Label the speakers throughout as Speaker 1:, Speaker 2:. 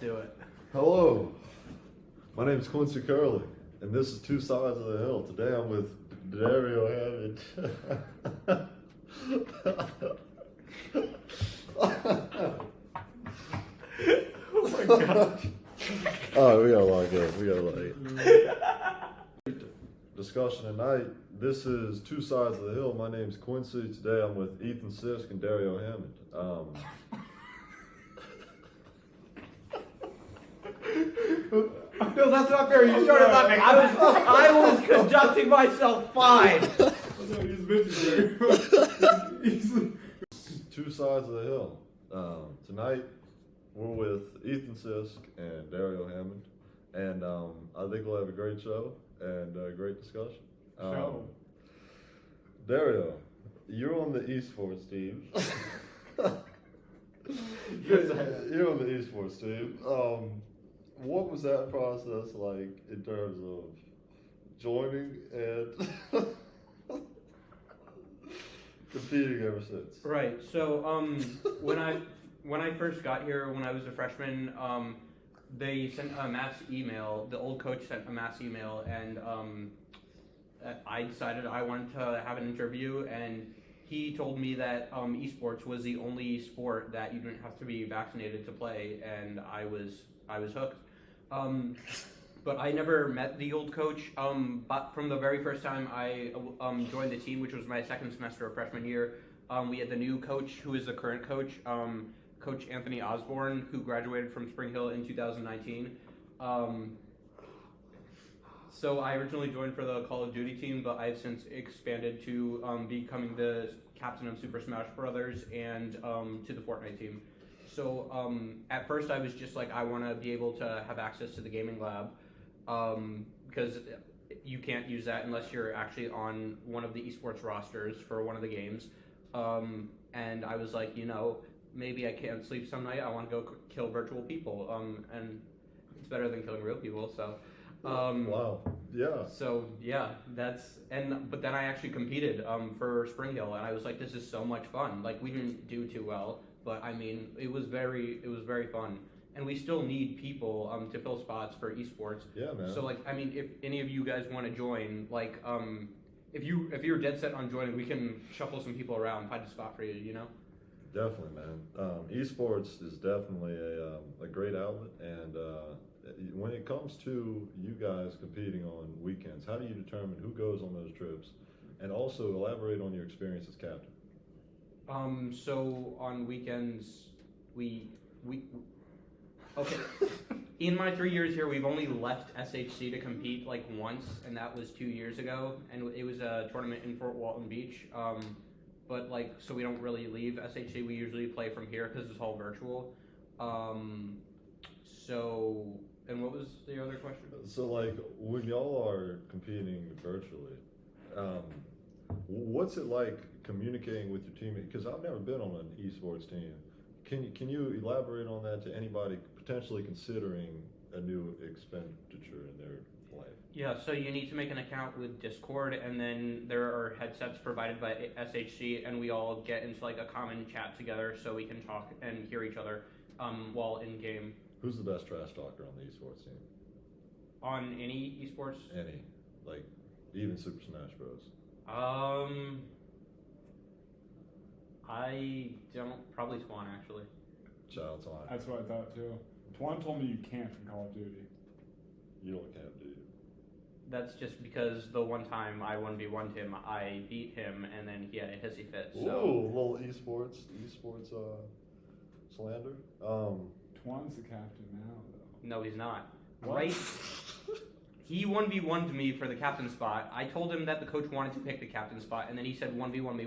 Speaker 1: do it.
Speaker 2: Hello, my name is Quincy Curley, and this is Two Sides of the Hill. Today I'm with Dario Hammond.
Speaker 1: Oh my gosh.
Speaker 2: Oh, we got a lot good. We got a lot. Discussion tonight. This is Two Sides of the Hill. My name is Quincy. Today I'm with Ethan Sisk and Dario Hammond.
Speaker 1: No, that's not fair. You started laughing. I was conducting myself fine.
Speaker 2: Two Sides of the Hill. Tonight we're with Ethan Sisk and Dario Hammond, and I think we'll have a great show and a great discussion. Dario, you're on the esports team. You're on the esports team. What was that process like in terms of joining and competing ever since?
Speaker 1: Right. So when I first got here, when I was a freshman, they sent a mass email. The old coach sent a mass email, and I decided I wanted to have an interview, and he told me that esports was the only sport that you didn't have to be vaccinated to play, and I was hooked. But I never met the old coach. But from the very first time I joined the team, which was my second semester of freshman year, we had the new coach, who is the current coach, Coach Anthony Osborne, who graduated from Spring Hill in 2019. So I originally joined for the Call of Duty team, but I've since expanded to becoming the captain of Super Smash Brothers and to the Fortnite team. So at first I was just like, I want to be able to have access to the gaming lab, because you can't use that unless you're actually on one of the esports rosters for one of the games. And I was like, maybe I can't sleep some night. I want to go kill virtual people, and it's better than killing real people. So.
Speaker 2: Wow. Yeah.
Speaker 1: So yeah, but then I actually competed for Spring Hill, and I was like, this is so much fun. Like, we didn't do too well, but I mean, it was very fun, and we still need people to fill spots for esports.
Speaker 2: Yeah, man.
Speaker 1: So like, I mean, if any of you guys want to join, like, if you're dead set on joining, we can shuffle some people around, find a spot for you.
Speaker 2: Definitely, man. Esports is definitely a great outlet, and when it comes to you guys competing on weekends, how do you determine who goes on those trips? And also elaborate on your experience as captain.
Speaker 1: So on weekends, we okay. In my 3 years here, we've only left SHC to compete like once, and that was 2 years ago, and it was a tournament in Fort Walton Beach. But like, so we don't really leave SHC. We usually play from here because it's all virtual. So, and what was the other question?
Speaker 2: So like, when y'all are competing virtually, what's it like communicating with your teammates? Because I've never been on an esports team. Can you elaborate on that to anybody potentially considering a new expenditure in their life?
Speaker 1: Yeah, so you need to make an account with Discord, and then there are headsets provided by SHC, and we all get into like a common chat together so we can talk and hear each other while in game.
Speaker 2: Who's the best trash talker on the esports team?
Speaker 1: On any esports?
Speaker 2: Any, like even Super Smash Bros.
Speaker 1: I don't, probably Twan actually.
Speaker 2: Child Twan.
Speaker 3: That's what I thought too. Twan told me you can't in Call of Duty.
Speaker 2: You don't camp, do you?
Speaker 1: That's just because the one time I 1v1'd him, I beat him, and then he had a hissy fit. So.
Speaker 2: Ooh, little esports slander.
Speaker 3: Twan's the captain now, though.
Speaker 1: No, he's not.
Speaker 2: What?
Speaker 1: Right? He 1v1'd me for the captain spot. I told him that the coach wanted to pick the captain spot, and then he said 1v1 me,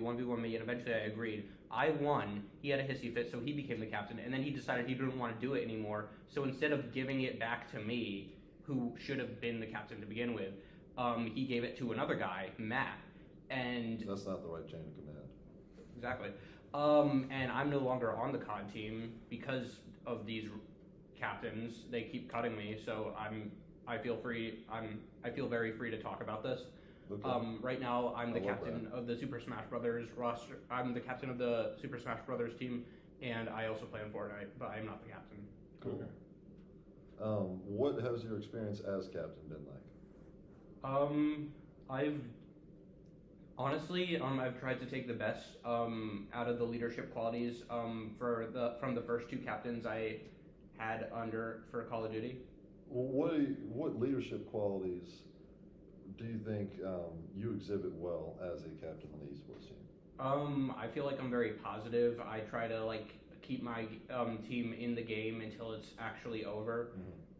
Speaker 1: and eventually I agreed. I won. He had a hissy fit, so he became the captain, and then he decided he didn't want to do it anymore. So instead of giving it back to me, who should have been the captain to begin with, he gave it to another guy, Matt. And
Speaker 2: That's not the right chain of command.
Speaker 1: exactly. And I'm no longer on the COD team because of these captains. They keep cutting me, so I feel very free to talk about this.
Speaker 2: Okay.
Speaker 1: Right now, I'm the
Speaker 2: I love
Speaker 1: captain of the Super Smash Brothers roster. I'm the captain of the Super Smash Brothers team, and I also play in Fortnite, but I'm not the captain.
Speaker 2: Cool. What has your experience as captain been like?
Speaker 1: I've honestly, I've tried to take the best out of the leadership qualities from the first two captains I had under for Call of Duty.
Speaker 2: Well, what leadership qualities do you think you exhibit well as a captain on the esports team?
Speaker 1: I feel like I'm very positive. I try to keep my team in the game until it's actually over.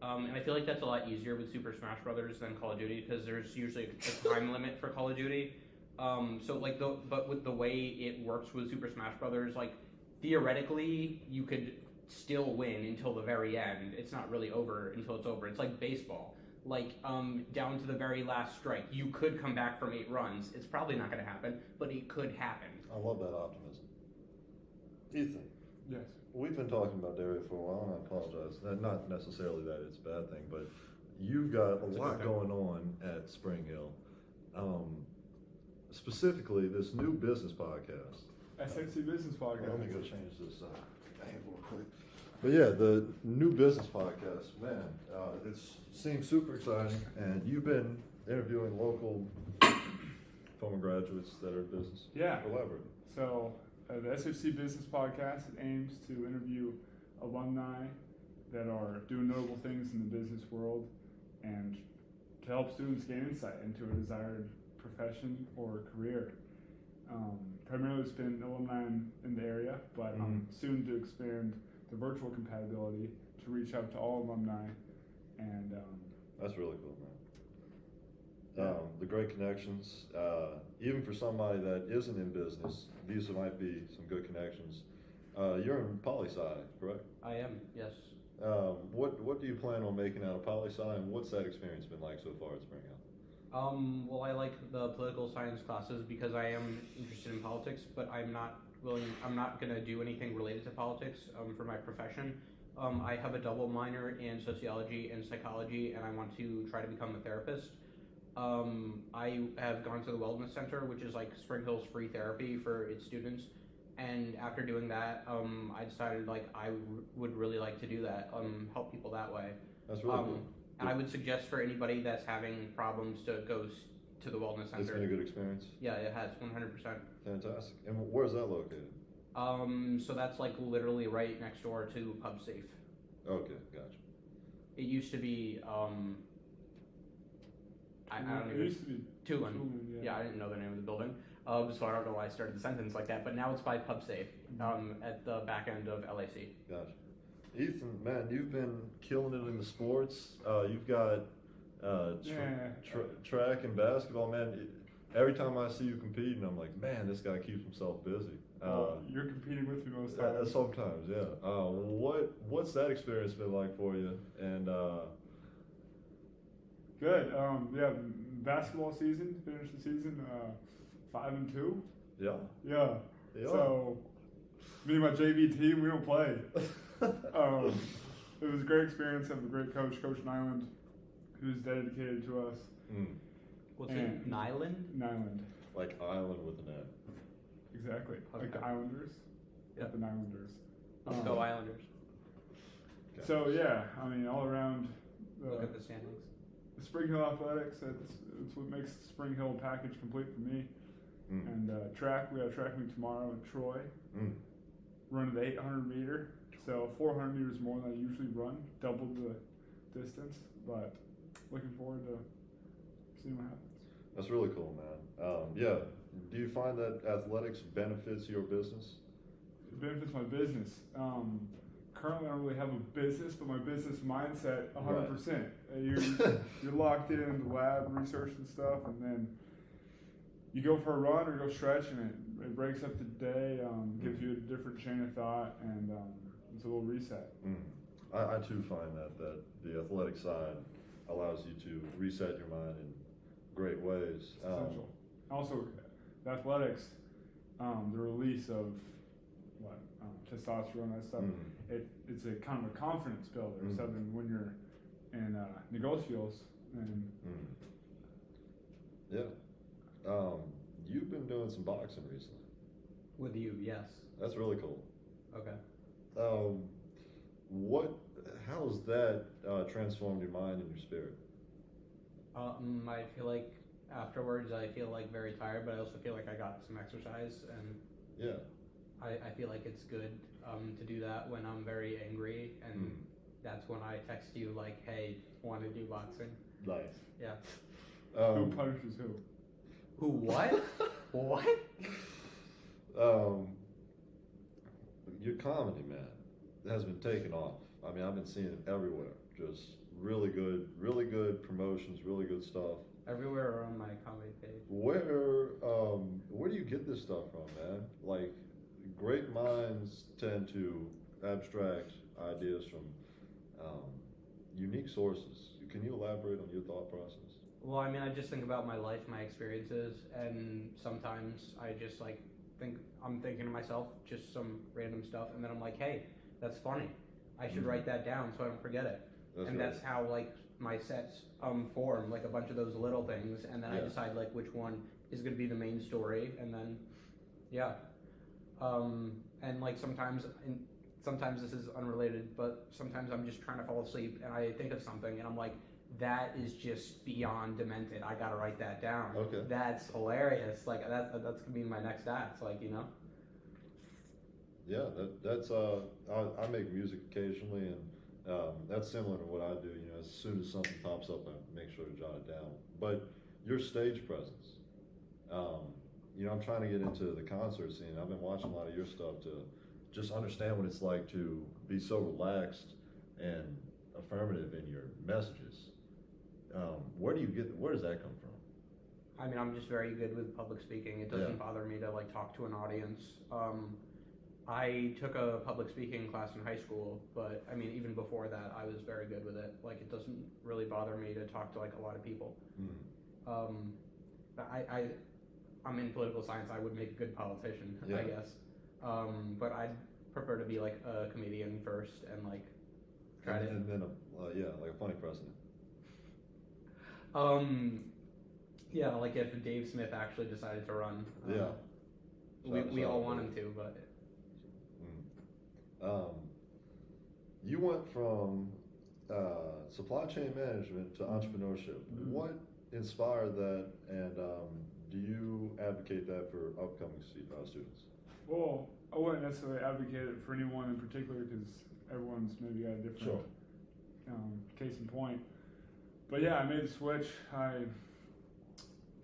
Speaker 2: Mm-hmm.
Speaker 1: And I feel like that's a lot easier with Super Smash Brothers than Call of Duty because there's usually a time limit for Call of Duty. But with the way it works with Super Smash Brothers, like theoretically you could still win until the very end. It's not really over until it's over. It's like baseball. Down to the very last strike. You could come back from 8 runs. It's probably not going to happen, but it could happen.
Speaker 2: I love that optimism. Ethan.
Speaker 3: Yes.
Speaker 2: We've been talking about Dario for a while, and I apologize. Not necessarily that it's a bad thing, but you've got a lot going on at Spring Hill. Specifically, this new business podcast.
Speaker 3: SXC Business Podcast.
Speaker 2: Let me go change this angle real quick. But yeah, the new business podcast, man, it seems super exciting, and you've been interviewing local former graduates that are in business.
Speaker 3: Yeah.
Speaker 2: Elaborate.
Speaker 3: So the SHC Business Podcast aims to interview alumni that are doing notable things in the business world and to help students gain insight into a desired profession or career. Primarily it's been alumni in the area, but I'm soon to expand the virtual compatibility to reach out to all alumni. And
Speaker 2: that's really cool, man. The great connections, even for somebody that isn't in business, these might be some good connections. You're in poli-sci, correct?
Speaker 1: I am, yes.
Speaker 2: What do you plan on making out of poli-sci, and what's that experience been like so far at Spring Hill?
Speaker 1: Well, I like the political science classes because I am interested in politics, but I'm not going to do anything related to politics for my profession. I have a double minor in sociology and psychology, and I want to try to become a therapist. I have gone to the Wellness Center, which is like Spring Hill's free therapy for its students. And after doing that, I decided I would really like to do that, help people that way.
Speaker 2: That's really cool.
Speaker 1: And I would suggest for anybody that's having problems to go to the Wellness Center.
Speaker 2: It's been a good experience?
Speaker 1: Yeah, it has, 100%.
Speaker 2: Fantastic. And where's that located?
Speaker 1: So that's literally right next door to Pub Safe.
Speaker 2: Okay, gotcha.
Speaker 1: It used to be, I don't even.
Speaker 3: It used to be
Speaker 1: Tulin. Yeah, I didn't know the name of the building. So I don't know why I started the sentence like that, but now it's by Pub Safe, at the back end of LAC.
Speaker 2: Gotcha. Ethan, man, you've been killing it in the sports. You've got track and basketball, man. Every time I see you competing, I'm like, man, this guy keeps himself busy.
Speaker 3: You're competing with me most times.
Speaker 2: Sometimes, yeah. What's that experience been like for you? And
Speaker 3: good. Yeah, basketball season. Finished the season 5-2.
Speaker 2: Yeah.
Speaker 3: Yeah. So me and my JV team, we don't play. It was a great experience. I have a great coach, Coach Nyland, who's dedicated to us.
Speaker 1: What's it? Nyland?
Speaker 3: Nyland.
Speaker 2: Like island with an N.
Speaker 3: Exactly.
Speaker 1: Okay.
Speaker 3: Like the Islanders.
Speaker 1: Yep.
Speaker 3: The Nylanders.
Speaker 1: Let's go Islanders.
Speaker 2: Okay.
Speaker 3: So yeah, I mean, all around.
Speaker 1: Look at the standings.
Speaker 3: The Spring Hill Athletics, it's what makes the Spring Hill package complete for me. And track, we have track meet tomorrow in Troy. Running the 800 meter, so 400 meters more than I usually run, double the distance. But looking forward to seeing what happens.
Speaker 2: That's really cool, man. Yeah. Do you find that athletics benefits your business?
Speaker 3: It benefits my business. Currently, I don't really have a business, but my business mindset, 100%. You're locked in the lab, research and stuff, and then you go for a run or go stretch, and it breaks up the day, gives you a different chain of thought, and it's a little reset.
Speaker 2: I too find that the athletic side allows you to reset your mind in great ways.
Speaker 3: It's essential. Also, the athletics, the release of testosterone, that stuff, it's a kind of a confidence builder. So then when you're in negotials, and
Speaker 2: you've been doing some boxing recently.
Speaker 1: With you, yes.
Speaker 2: That's really cool.
Speaker 1: Okay.
Speaker 2: What how has that transformed your mind and your spirit?
Speaker 1: I feel like afterwards I feel like very tired, but I also feel like I got some exercise, and
Speaker 2: Yeah.
Speaker 1: I feel like it's good to do that when I'm very angry, and that's when I text you like, hey, want to do boxing?
Speaker 2: Nice.
Speaker 1: Yeah.
Speaker 3: Who punishes who?
Speaker 1: Who, what? What?
Speaker 2: Your comedy, man, has been taken off. I mean, I've been seeing it everywhere. Just really good promotions, really good stuff.
Speaker 1: Everywhere on my comedy page.
Speaker 2: Where do you get this stuff from, man? Like, great minds tend to abstract ideas from unique sources. Can you elaborate on your thought process?
Speaker 1: Well, I mean, I just think about my life, my experiences, and sometimes I just like I'm thinking to myself just some random stuff, and then I'm like, hey, that's funny. I should write that down so I don't forget it. That's how like my sets form, like a bunch of those little things, and then I decide like which one is going to be the main story, and then and like sometimes this is unrelated, but sometimes I'm just trying to fall asleep and I think of something and I'm like, that is just beyond demented. I gotta write that down.
Speaker 2: Okay.
Speaker 1: That's hilarious. Like that's gonna be my next act. Like, you know.
Speaker 2: Yeah, that's I make music occasionally, and that's similar to what I do. You know, as soon as something pops up, I make sure to jot it down. But your stage presence, you know, I'm trying to get into the concert scene. I've been watching a lot of your stuff to just understand what it's like to be so relaxed and affirmative in your messages. Where does that come from?
Speaker 1: I mean, I'm just very good with public speaking. It doesn't bother me to like talk to an audience. I took a public speaking class in high school, but I mean, even before that, I was very good with it. Like, it doesn't really bother me to talk to like a lot of people. I'm in political science. I would make a good politician, I guess. But I'd prefer to be like a comedian first and like try to.
Speaker 2: And then like a funny president.
Speaker 1: Yeah, like if Dave Smith actually decided to run. We all want him to, but.
Speaker 2: You went from supply chain management to entrepreneurship. What inspired that, and do you advocate that for upcoming students?
Speaker 3: Well, I wouldn't necessarily advocate it for anyone in particular because everyone's maybe got a different case in point. But yeah, I made the switch. I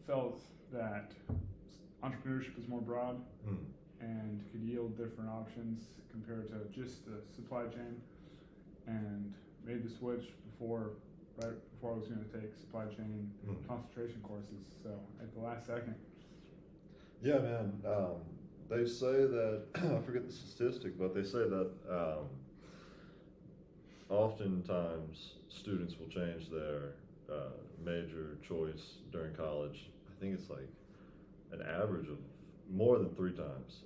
Speaker 3: felt that entrepreneurship is more broad and could yield different options compared to just the supply chain, and made the switch right before I was going to take supply chain concentration courses. So at the last second.
Speaker 2: Yeah, man. They say that I forget the statistic, but they say that oftentimes students will change their major choice during college. I think it's like an average of more than 3 times.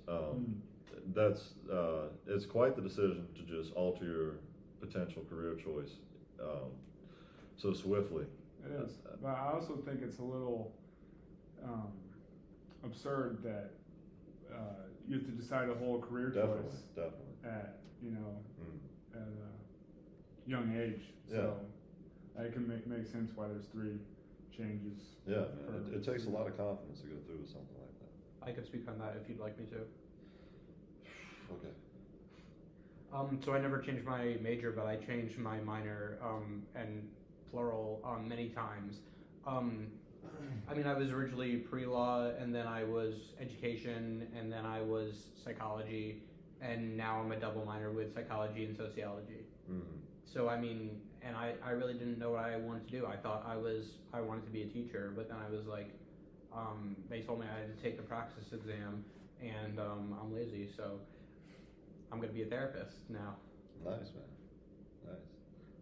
Speaker 2: It's quite the decision to just alter your potential career choice so swiftly.
Speaker 3: It is, but I also think it's a little absurd that you have to decide a whole career choice at at a young age. So it can make sense why there's 3 changes.
Speaker 2: Yeah, man. It takes a lot of confidence to go through with something like that.
Speaker 1: I could speak on that if you'd like me to.
Speaker 2: Okay.
Speaker 1: So I never changed my major, but I changed my minor, and plural, many times. I mean, I was originally pre-law, and then I was education, and then I was psychology, and now I'm a double minor with psychology and sociology. So I mean, and I really didn't know what I wanted to do. I thought I wanted to be a teacher, but then I was like, they told me I had to take the praxis exam, and I'm lazy, so I'm gonna be a therapist now.
Speaker 2: Nice, man.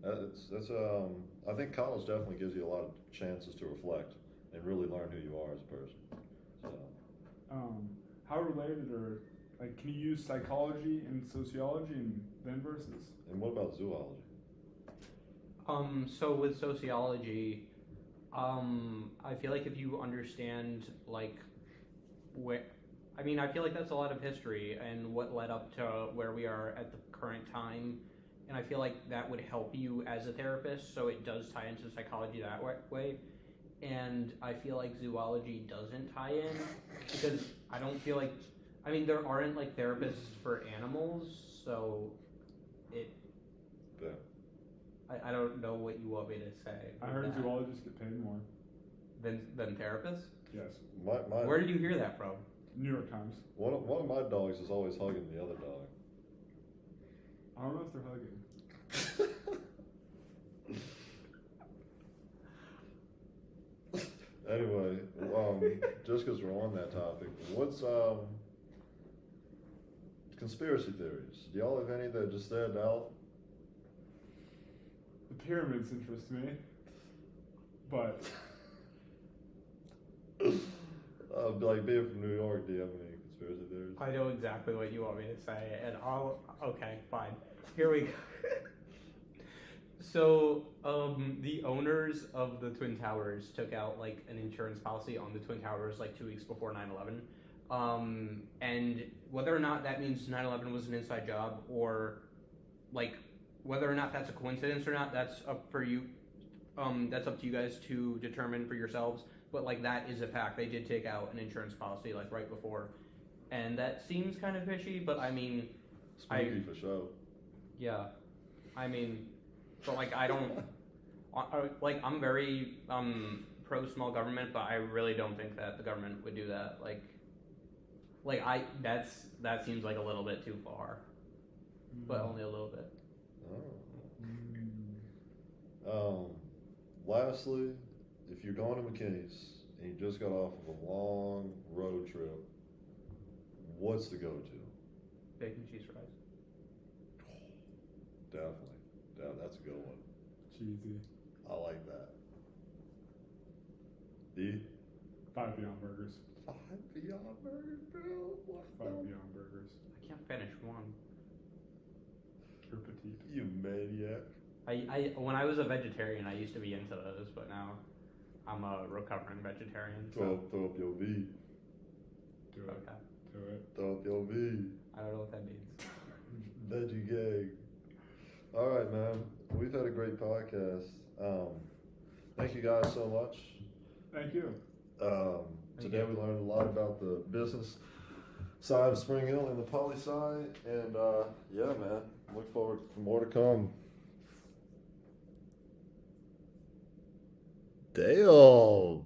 Speaker 2: Nice. That's I think college definitely gives you a lot of chances to reflect and really learn who you are as a person. So.
Speaker 3: How related or like can you use psychology and sociology and then versus?
Speaker 2: And what about zoology?
Speaker 1: So with sociology, I feel like if you understand like I feel like that's a lot of history and what led up to where we are at the current time, and I feel like that would help you as a therapist, so it does tie into psychology that way. And I feel like zoology doesn't tie in, because I don't feel like, I mean, there aren't like therapists for animals, so it,
Speaker 2: Yeah.
Speaker 1: I don't know what you want me to say.
Speaker 3: I
Speaker 1: with
Speaker 3: heard
Speaker 1: that.
Speaker 3: zoologists get paid more.
Speaker 1: Than therapists?
Speaker 3: Yes.
Speaker 2: My
Speaker 1: Where did you hear that from?
Speaker 3: New York Times.
Speaker 2: one of my dogs is always hugging the other dog.
Speaker 3: I don't know if they're hugging.
Speaker 2: Anyway, just because we're on that topic, what's conspiracy theories? Do y'all have any that just stand out?
Speaker 3: The pyramids interest me, but
Speaker 2: Like being from New York, do you have any conspiracy theories?
Speaker 1: I know exactly what you want me to say, and okay, fine. Here we go. So, the owners of the Twin Towers took out like an insurance policy on the Twin Towers like 2 weeks before 9/11. And whether or not that means 9/11 was an inside job, or like whether or not that's a coincidence or not, that's up for you. That's up to you guys to determine for yourselves. But like that is a fact. They did take out an insurance policy like right before, and that seems kind of fishy. But I mean,
Speaker 2: Spooky for sure.
Speaker 1: yeah, I mean, but like I don't, like I'm very pro small government, but I really don't think that the government would do that. That seems like a little bit too far, but only a little bit.
Speaker 2: Lastly, if you're going to McKinney's and you just got off of a long road trip, what's the go-to?
Speaker 1: Bacon cheese fries.
Speaker 2: Definitely. Yeah, that's a good one.
Speaker 3: cheesy.
Speaker 2: I like that. D?
Speaker 3: 5 Beyond Burgers.
Speaker 2: 5 Beyond Burgers, bro. What
Speaker 3: 5
Speaker 2: the-
Speaker 3: Beyond Burgers.
Speaker 1: I can't finish one.
Speaker 3: You're petite.
Speaker 2: You maniac.
Speaker 1: I when I was a vegetarian, I used to be into those, but now I'm a recovering vegetarian. So
Speaker 2: Throw up your V.
Speaker 3: Do it.
Speaker 1: okay,
Speaker 3: Do it.
Speaker 2: Throw up your V.
Speaker 1: I don't know what that means.
Speaker 2: Veggie gang. All right, man. We've had a great podcast. Thank you guys so much.
Speaker 3: Thank you.
Speaker 2: Today we learned a lot about the business side of Spring Hill and the poli side, and yeah, man, look forward for more to come. Damn.